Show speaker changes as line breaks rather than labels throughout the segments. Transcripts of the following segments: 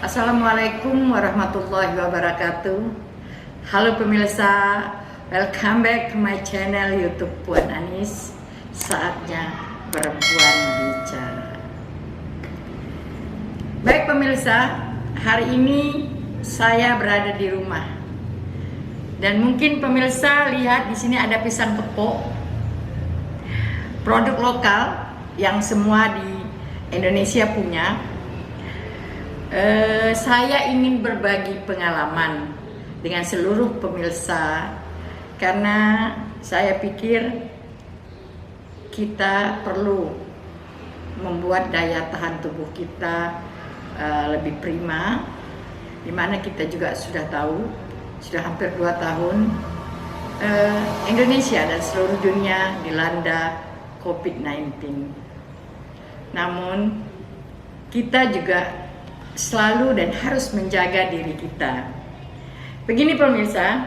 Assalamualaikum warahmatullahi wabarakatuh. Halo pemirsa, welcome back to my channel YouTube Puan Anis. Saatnya perempuan bicara. Baik pemirsa, hari ini saya berada di rumah. Dan mungkin pemirsa lihat di sini ada pisang kepok. Produk lokal yang semua di Indonesia punya. Saya ingin berbagi pengalaman dengan seluruh pemirsa karena saya pikir kita perlu membuat daya tahan tubuh kita lebih prima, dimana kita juga sudah tahu sudah hampir 2 tahun Indonesia dan seluruh dunia dilanda COVID-19. Namun kita juga selalu dan harus menjaga diri kita. Begini pemirsa,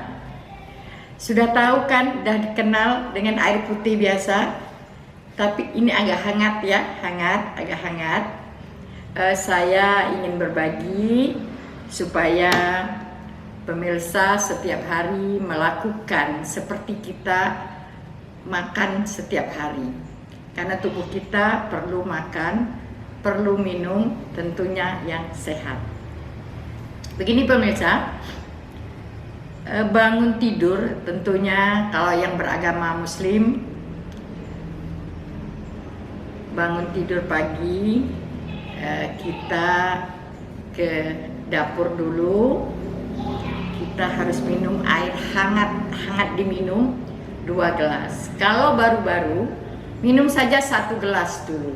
sudah tahu kan, sudah dikenal dengan air putih biasa, tapi ini agak hangat ya, agak hangat. Saya ingin berbagi supaya pemirsa setiap hari melakukan seperti kita makan setiap hari. Karena tubuh kita perlu makan, perlu minum tentunya yang sehat. Begini pemirsa, bangun tidur tentunya kalau yang beragama muslim, bangun tidur pagi, kita ke dapur dulu, kita harus minum air hangat diminum 2 gelas. Kalau baru-baru, minum saja 1 gelas dulu.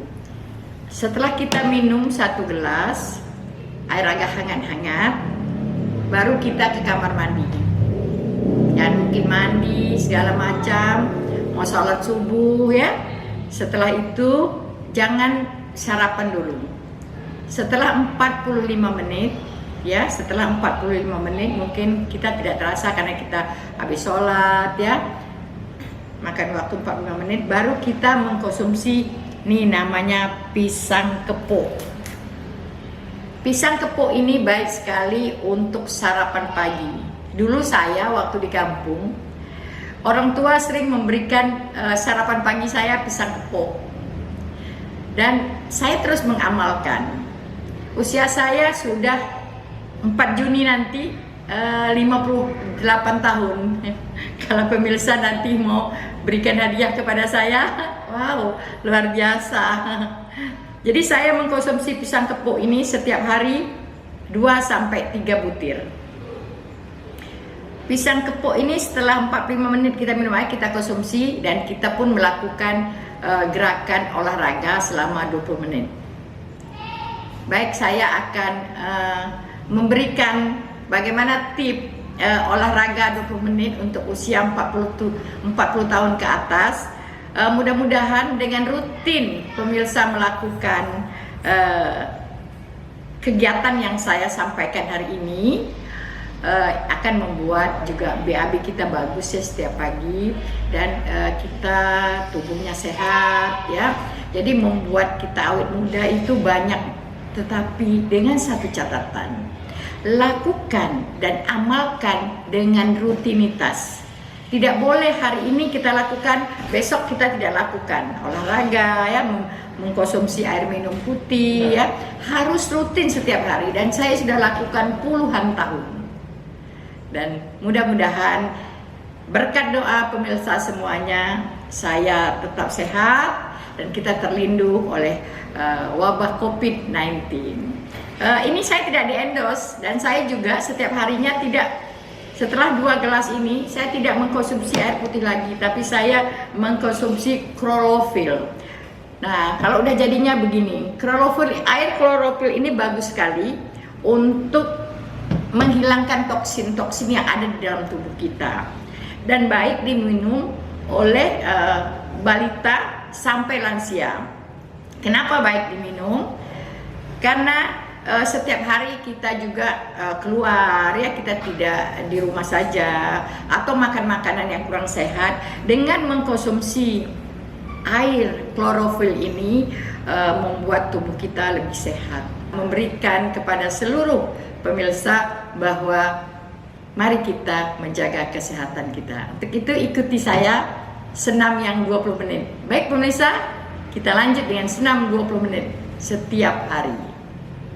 Setelah kita minum 1 gelas air agak hangat-hangat, baru kita ke kamar mandi. Ya mungkin mandi segala macam, mau sholat subuh ya. Setelah itu jangan sarapan dulu. Setelah 45 menit ya, setelah 45 menit mungkin kita tidak terasa karena kita habis sholat ya. Makan waktu 45 menit baru kita mengkonsumsi. Ini namanya pisang kepok. Pisang kepok ini baik sekali untuk sarapan pagi. Dulu saya waktu di kampung, orang tua sering memberikan sarapan pagi saya pisang kepok. Dan saya terus mengamalkan. Usia saya sudah 4 Juni nanti 58 tahun. Kalau pemirsa nanti mau berikan hadiah kepada saya, wow, luar biasa. Jadi saya mengkonsumsi pisang kepok ini setiap hari 2-3 butir. Pisang kepok ini setelah 45 menit kita minum air, kita konsumsi dan kita pun melakukan gerakan olahraga selama 20 menit. Baik, saya akan memberikan bagaimana tips olahraga 20 menit untuk usia 40 tahun ke atas. Mudah-mudahan dengan rutin pemirsa melakukan kegiatan yang saya sampaikan hari ini akan membuat juga BAB kita bagus ya setiap pagi dan kita tubuhnya sehat ya. Jadi membuat kita awet muda itu banyak, tetapi dengan satu catatan, lakukan dan amalkan dengan rutinitas. Tidak boleh hari ini kita lakukan, besok kita tidak lakukan. Olahraga ya, mengkonsumsi air minum putih ya, harus rutin setiap hari dan saya sudah lakukan puluhan tahun. Dan mudah-mudahan berkat doa pemirsa semuanya, saya tetap sehat dan kita terlindung oleh wabah COVID-19. Ini saya tidak di-endorse dan saya juga setiap harinya tidak, setelah 2 gelas ini saya tidak mengkonsumsi air putih lagi, tapi saya mengkonsumsi klorofil. Nah, kalau udah jadinya begini, air klorofil ini bagus sekali untuk menghilangkan toksin-toksin yang ada di dalam tubuh kita dan baik diminum oleh balita sampai lansia. Kenapa baik diminum? Karena setiap hari kita juga keluar ya, kita tidak di rumah saja atau makan makanan yang kurang sehat. Dengan mengkonsumsi air klorofil ini membuat tubuh kita lebih sehat. memberikan kepada seluruh pemirsa bahwa mari kita menjaga kesehatan kita. Untuk itu ikuti saya senam yang 20 menit. Baik pemirsa, kita lanjut dengan senam 20 menit setiap hari.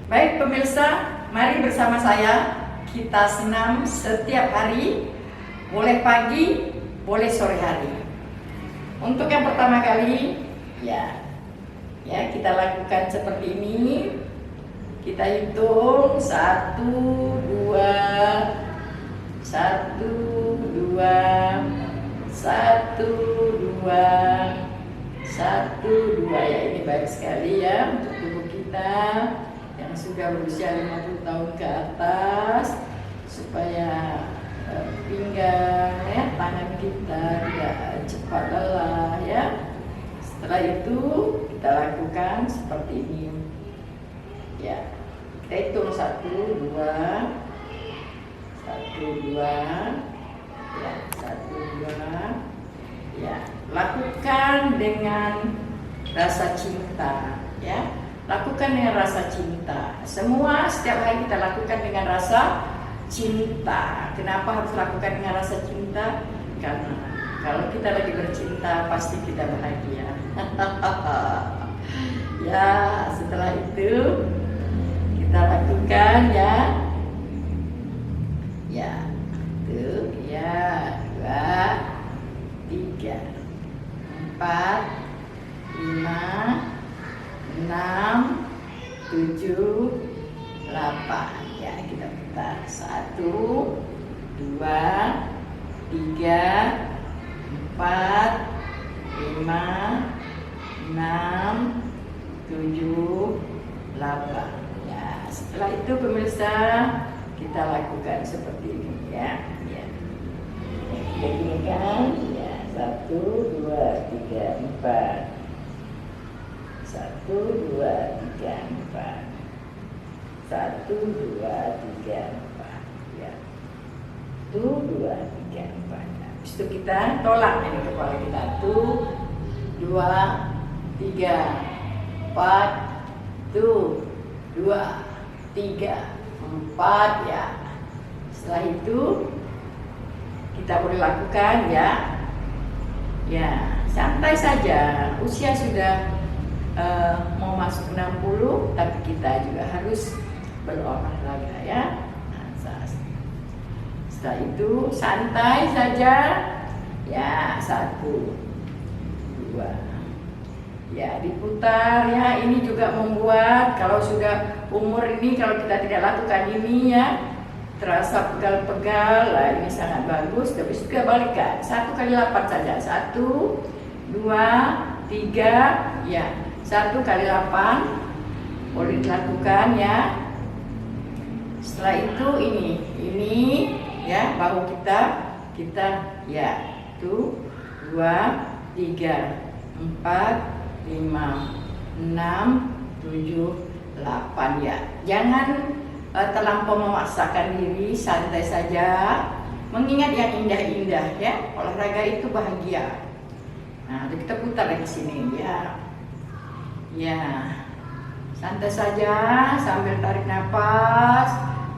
Baik pemirsa, mari bersama saya kita senam setiap hari, boleh pagi, boleh sore hari. Untuk yang pertama kali, ya kita lakukan seperti ini. Kita hitung 1, 2, 1, 2, 1, 2, 1, 2. Ya, ini baik sekali ya untuk tubuh kita yang sudah berusia 50 tahun ke atas, supaya pinggang ya, tangan kita tidak cepat lelah ya. Setelah itu kita lakukan seperti ini ya. Kita hitung 1, 2, 1, 2 ya, 1, 2 ya. Lakukan dengan rasa cinta ya. Lakukan dengan rasa cinta. Semua setiap hari kita lakukan dengan rasa cinta. Kenapa harus lakukan dengan rasa cinta? Karena kalau kita lagi bercinta pasti kita bahagia. Ya, setelah itu kita lakukan ya. Ya, itu ya, 2, 3, 4, 5, 6, 7, 8. Ya, kita putar 1, 2, 3, 4, 5, 6, 7, 8. Ya, setelah itu pemirsa kita lakukan seperti ini ya. Ya. Kita gini kan? Ya, 1, 2, 3, 4. 1, 2, 3, 4. 1, 2, 3, 4 ya. 1, 2, 3, 4. Habis itu kita tolak ini kepala kita. 1, 2, 3, 4. 1, 2, 3, 4 ya. Setelah itu kita boleh lakukan ya. Ya, santai saja. Usia sudah mau masuk 60, tapi kita juga harus berolahraga ya. Nah, setelah itu santai saja ya. 1, 2 ya, diputar ya. Ini juga membuat kalau sudah umur ini, kalau kita tidak lakukan ini ya, terasa pegal-pegal lah. Ini sangat bagus. Tapi juga balikan 1 kali 8 saja. 1, 2, 3 ya. 1 kali 8 boleh dilakukan ya. Setelah itu ini ya, bahu kita ya. 1, 2, 3, 4, 5, 6, 7, 8 ya. Jangan terlampau memaksakan diri, santai saja. Mengingat yang indah-indah ya. Olahraga itu bahagia. Nah, kita putar lagi sini ya. Ya, santai saja sambil tarik nafas,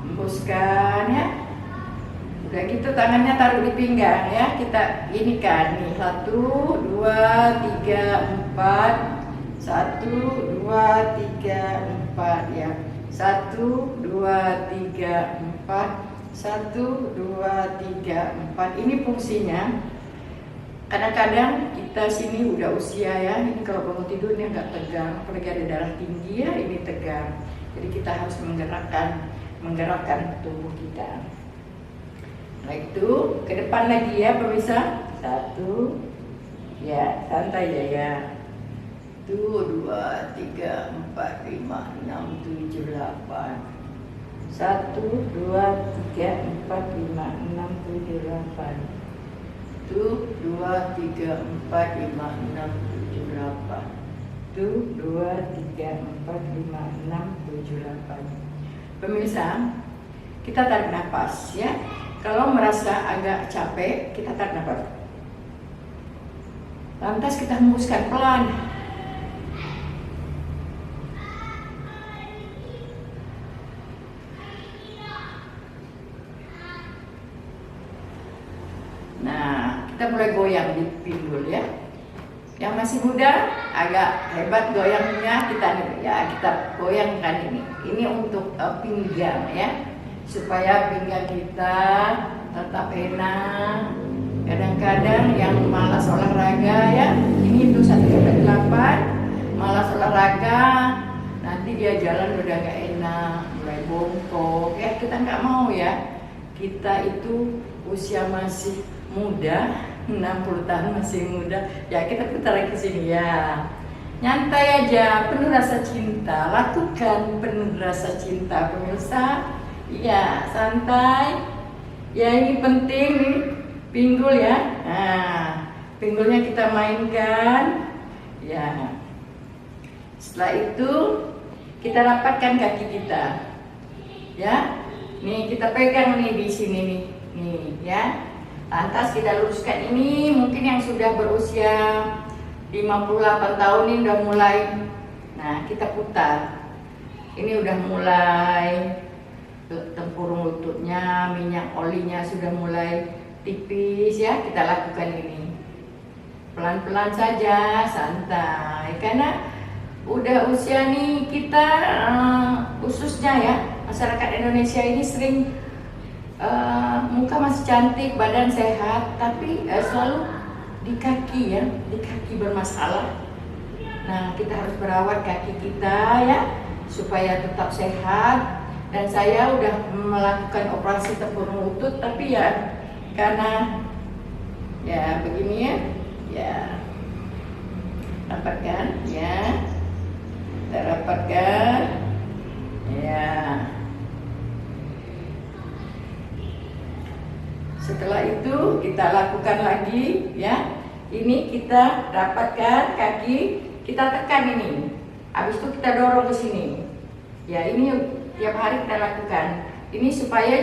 hembuskan ya. Udah gitu tangannya taruh di pinggang ya. Kita ini kan nih 1, 2, 3, 4. 1, 2, 3, 4 ya. 1, 2, 3, 4. 1, 2, 3, 4. Ini fungsinya. Kadang-kadang kita sini udah usia ya, ini kalau bangun tidurnya nggak tegang, apalagi ada darah tinggi ya, ini tegang. Jadi kita harus menggerakkan tubuh kita. Nah itu ke depan lagi ya pemirsa. 1 ya, santai ya. 1, 2, 3, 4, 5, 6, 7, 8. 1, 2, 3, 4, 5, 6, 7, 8. 1, 2, 3, 4, 5, 6, 7, 8. 1, 2, 3, 4, 5, 6, 7, 8. Pemirsa, kita tarik nafas ya. Kalau merasa agak capek, kita tarik nafas. Lantas kita hembuskan pelan. kita mulai goyang di pinggul ya. Yang masih muda agak hebat goyangnya, kita goyangkan ini. Ini untuk pinggang ya, supaya pinggang kita tetap enak. Kadang-kadang yang malas olahraga ya, ini untuk 1-8 malas olahraga, nanti dia jalan udah gak enak, mulai bongkok ya, kita nggak mau ya. Kita itu usia masih muda, 60 tahun masih muda ya, kita putar lagi ke sini ya, nyantai aja, penuh rasa cinta, lakukan penuh rasa cinta pemirsa ya, santai ya. Ini penting nih pinggul ya. Nah, pinggulnya kita mainkan ya. Setelah itu kita rapatkan kaki kita ya. Nih kita pegang nih di sini nih ya. Lantas kita luruskan ini. Mungkin yang sudah berusia 58 tahun ini udah mulai. Nah, kita putar. Ini udah mulai tempurung lututnya, minyak olinya sudah mulai tipis ya. Kita lakukan ini pelan-pelan saja, santai. Karena udah usia nih kita, khususnya ya masyarakat Indonesia ini sering muka masih cantik, badan sehat, tapi selalu di kaki ya, di kaki bermasalah. Nah, kita harus merawat kaki kita ya, supaya tetap sehat. Dan saya udah melakukan operasi tempurung lutut, tapi ya karena ya begini ya, rapatkan ya, kita rapatkan ya. Setelah itu kita lakukan lagi ya. Ini kita rapatkan kaki, kita tekan ini. Habis itu kita dorong ke sini. Ya, ini tiap hari kita lakukan. Ini supaya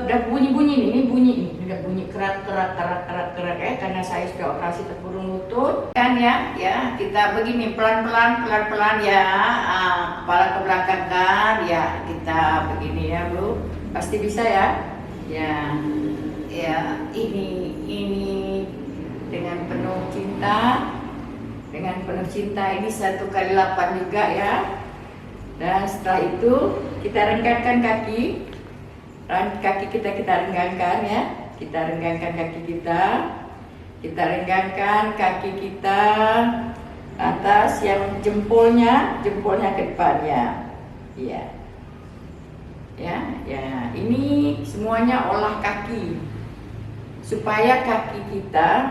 udah bunyi-bunyi ini bunyi, udah bunyi kerat ya, karena saya sudah operasi tempurung lutut kan ya. Kita begini pelan-pelan ya, kepala ke belakang kan ya, kita begini ya Bu. Pasti bisa ya. Ya, ini dengan penuh cinta. Dengan penuh cinta ini 1x8 juga ya. Dan setelah itu kita renggangkan kaki kita renggangkan ya. Kita renggangkan kaki kita. Kita renggangkan kaki kita atas, yang jempolnya ke depannya. Iya. Ya, ini semuanya olah kaki supaya kaki kita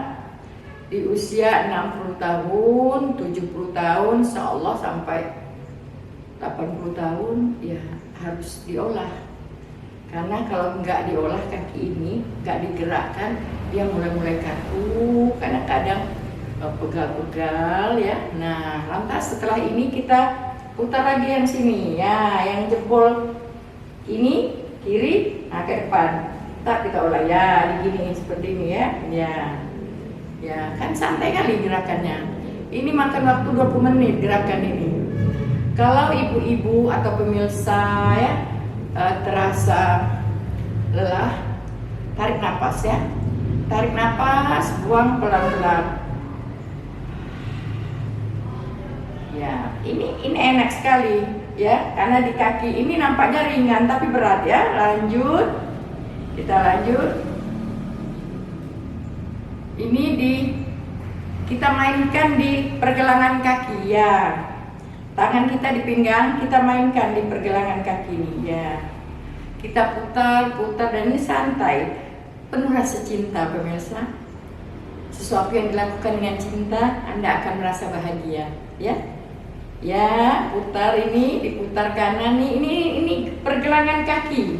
di usia 60 tahun, 70 tahun, insyaallah sampai 80 tahun ya harus diolah. Karena kalau nggak diolah kaki ini, nggak digerakkan, dia mulai kaku, kadang-kadang pegal-pegal ya. Nah, lantas setelah ini kita putar lagi yang sini ya, yang jempol ini kiri, nah ke depan. Tak kita olah ya, digini seperti ini ya, kan santai kali gerakannya. Ini makan waktu 20 menit gerakan ini. Kalau ibu-ibu atau pemirsa ya terasa lelah, tarik nafas ya. Tarik nafas, buang pelan-pelan. Ya, ini enak sekali ya, karena di kaki ini nampaknya ringan tapi berat ya. Lanjut. Kita lanjut. Ini kita mainkan di pergelangan kaki ya. Tangan kita di pinggang, kita mainkan di pergelangan kaki ini ya. Kita putar dan ini santai, penuh rasa cinta pemirsa. Sesuatu yang dilakukan dengan cinta, Anda akan merasa bahagia ya. Ya, putar ini, diputar kanan nih. Ini pergelangan kaki.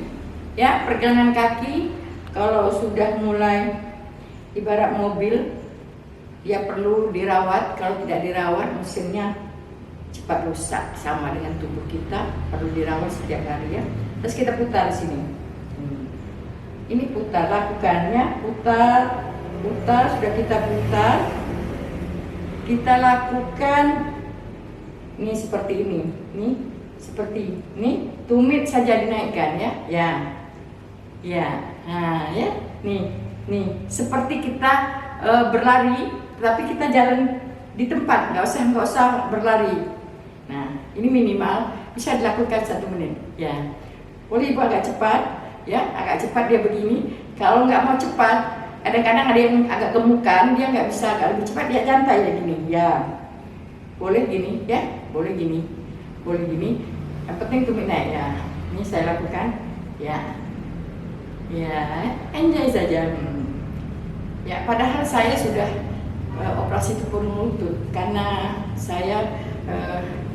Ya, pergelangan kaki kalau sudah mulai ibarat mobil, dia perlu dirawat. Kalau tidak dirawat, mesinnya cepat rusak. Sama dengan tubuh kita, perlu dirawat setiap hari ya. Terus kita putar sini. Ini putar, lakukannya, putar, sudah kita putar. Kita lakukan ini seperti ini, seperti ini, tumit saja dinaikkan ya. Ya, nah ya, nih, seperti kita berlari, tapi kita jalan di tempat, nggak usah berlari. Nah, ini minimal bisa dilakukan 1 menit. Ya, boleh ibu agak cepat, ya, agak cepat dia begini. Kalau nggak mau cepat, kadang-kadang ada yang agak gemukan, dia nggak bisa agak lebih cepat, dia santai ya gini. Ya, boleh gini, ya, boleh gini. Yang penting tumit naik ya. Ini saya lakukan, ya. Ya, enjoy saja. Ya, padahal saya sudah operasi tubuh lutut karena saya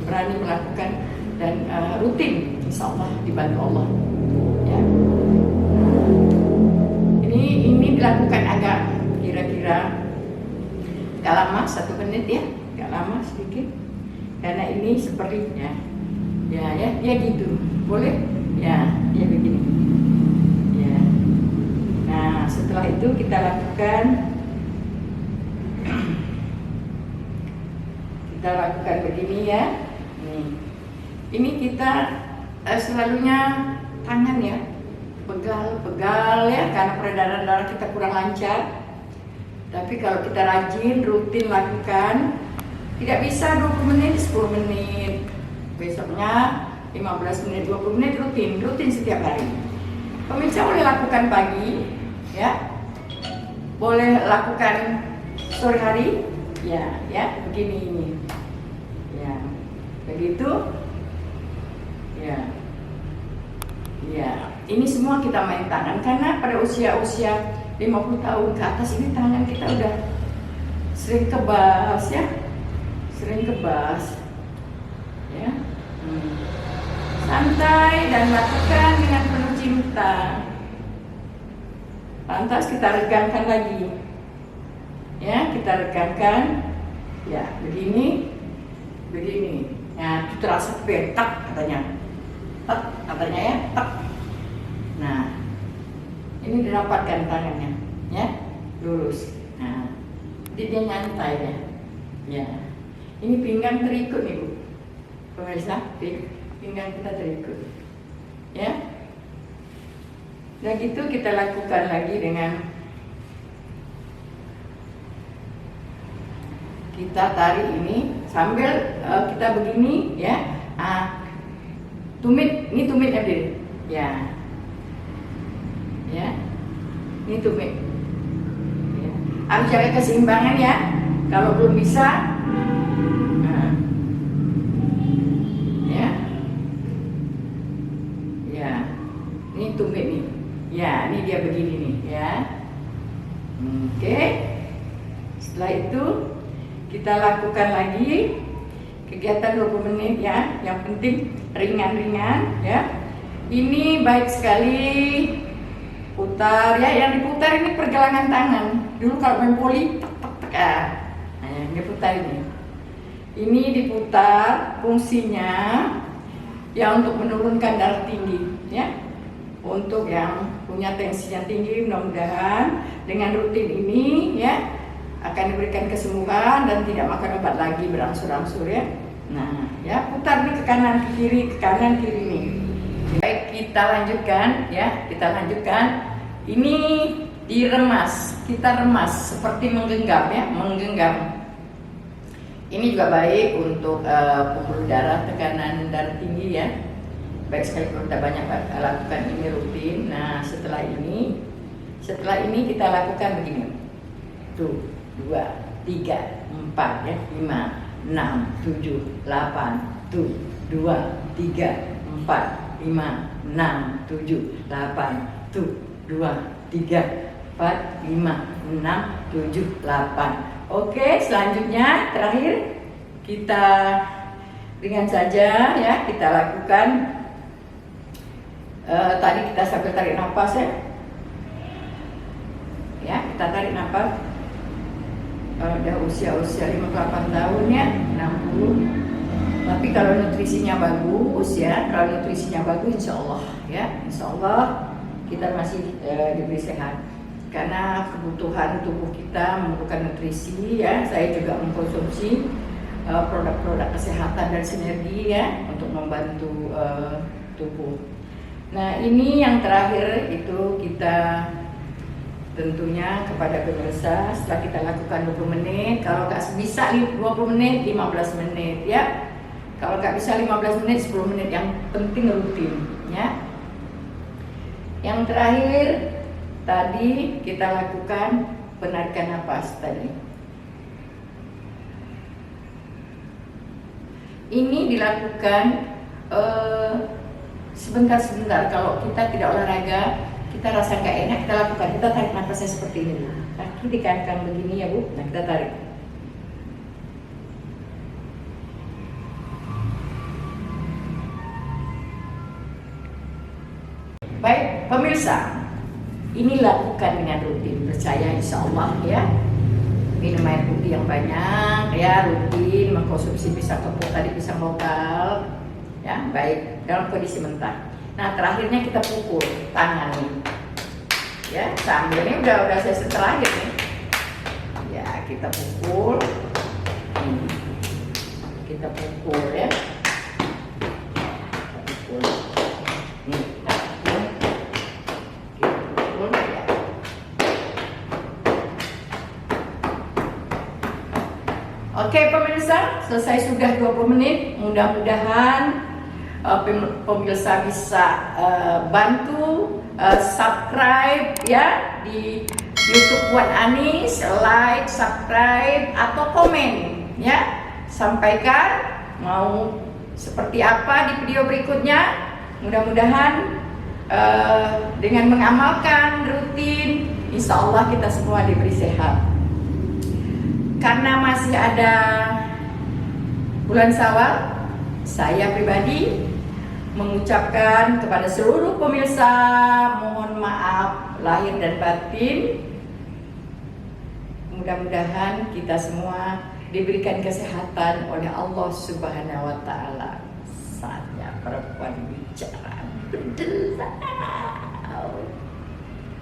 berani melakukan dan rutin, insya Allah dibantu Allah. Ya. Ini dilakukan agak kira-kira gak lama, 1 menit ya, gak lama sedikit. Karena ini sepertinya, ya gitu, boleh, ya begini. Nah, setelah itu kita lakukan begini ya. Ini kita selalunya tangan ya, pegal ya, karena peredaran darah kita kurang lancar. Tapi kalau kita rajin, rutin lakukan, tidak bisa 20 menit, 10 menit, besoknya 15 menit, 20 menit, rutin setiap hari. Pemirsa boleh lakukan pagi, ya, boleh lakukan sore hari, ya, begini ini, ya, begitu, ya. Ini semua kita main tangan karena pada usia 50 tahun ke atas ini tangan kita udah sering kebas, ya, ya. Santai dan lakukan dengan penuh cinta. Lantas kita regangkan lagi, ya, ya, begini, ya, itu terasa petak katanya, ya, tak. Nah, ini dirapatkan tangannya, ya, lurus. Nah, jadi dia nyantai ya. Ini pinggang terikut nih Bu, pemirsa, pinggang kita terikut, ya. Nah gitu kita lakukan lagi dengan kita tarik ini sambil kita begini, ya. Ini tumit hadir, ya. Ini tumit. Ya. Harus jaga keseimbangan ya. Kalau belum bisa, ini tumit nih. Ya, ini dia begini nih, ya. Oke. Setelah itu kita lakukan lagi kegiatan 20 menit ya. Yang penting ringan-ringan ya. Ini baik sekali putar ya. Yang diputar ini pergelangan tangan. Dulu kalau main voli tek. Nah, yang diputar ini. Ini diputar fungsinya ya untuk menurunkan darah tinggi ya. Untuk yang punya tensinya tinggi, mudah-mudahan dengan rutin ini ya akan diberikan kesembuhan dan tidak makan obat lagi berangsur-angsur ya. Nah, ya putar nih ke kanan ke kiri nih. Baik, kita lanjutkan ya, Ini diremas, kita remas seperti menggenggam ya, Ini juga baik untuk pembuluh darah, tekanan darah tinggi ya. Baik sekali kalau kita banyak lakukan ini rutin. Nah, setelah ini kita lakukan begini. 1, 2, 3, 4 ya, 5, 6, 7, 8, 2, 3, 4, 5, 6, 7, 8, 2, 3, 4, 5, 6, 7, 8. Oke, selanjutnya terakhir kita ringan saja ya, kita lakukan. Tadi kita sambil tarik nafas ya, kita tarik nafas. Udah usia 58 tahun ya, 60. Tapi kalau nutrisinya bagus ya, insya Allah ya, insya Allah kita masih diberi sehat. Karena kebutuhan tubuh kita memerlukan nutrisi ya. Saya juga mengkonsumsi produk-produk kesehatan dan sinergi ya untuk membantu tubuh. Nah, ini yang terakhir itu kita tentunya kepada pemirsa, setelah kita lakukan 20 menit, kalau nggak bisa 20 menit, 15 menit ya. Kalau nggak bisa 15 menit, 10 menit, yang penting rutin ya. Yang terakhir tadi kita lakukan penarikan napas tadi. Ini dilakukan sebentar-sebentar. Kalau kita tidak olahraga, kita rasa nggak enak, kita lakukan. Kita tarik nafasnya seperti ini dulu. Kaki dikangkang begini ya Bu. Nah, kita tarik. Baik, pemirsa, ini lakukan dengan rutin. Percaya insya Allah ya. Minum air putih yang banyak ya, rutin mengkonsumsi pisang kepok tadi, pisang lokal ya, baik dalam kondisi mentah. Nah, terakhirnya kita pukul tangan nih ya, sambil ini udah sesi terakhir nih ya, kita pukul ini, kita pukul ya, kita pukul nih, kita pukul ya. Oke pemirsa, selesai sudah 20 menit. Mudah-mudahan pemirsa bisa bantu subscribe ya di YouTube Puan Anis, like, subscribe atau komen ya. Sampaikan mau seperti apa di video berikutnya. Mudah-mudahan dengan mengamalkan rutin, insya Allah kita semua diberi sehat. Karena masih ada bulan Syawal, saya pribadi mengucapkan kepada seluruh pemirsa, mohon maaf lahir dan batin. Mudah-mudahan kita semua diberikan kesehatan oleh Allah Subhanahu wa Ta'ala. Saatnya perempuan bicara.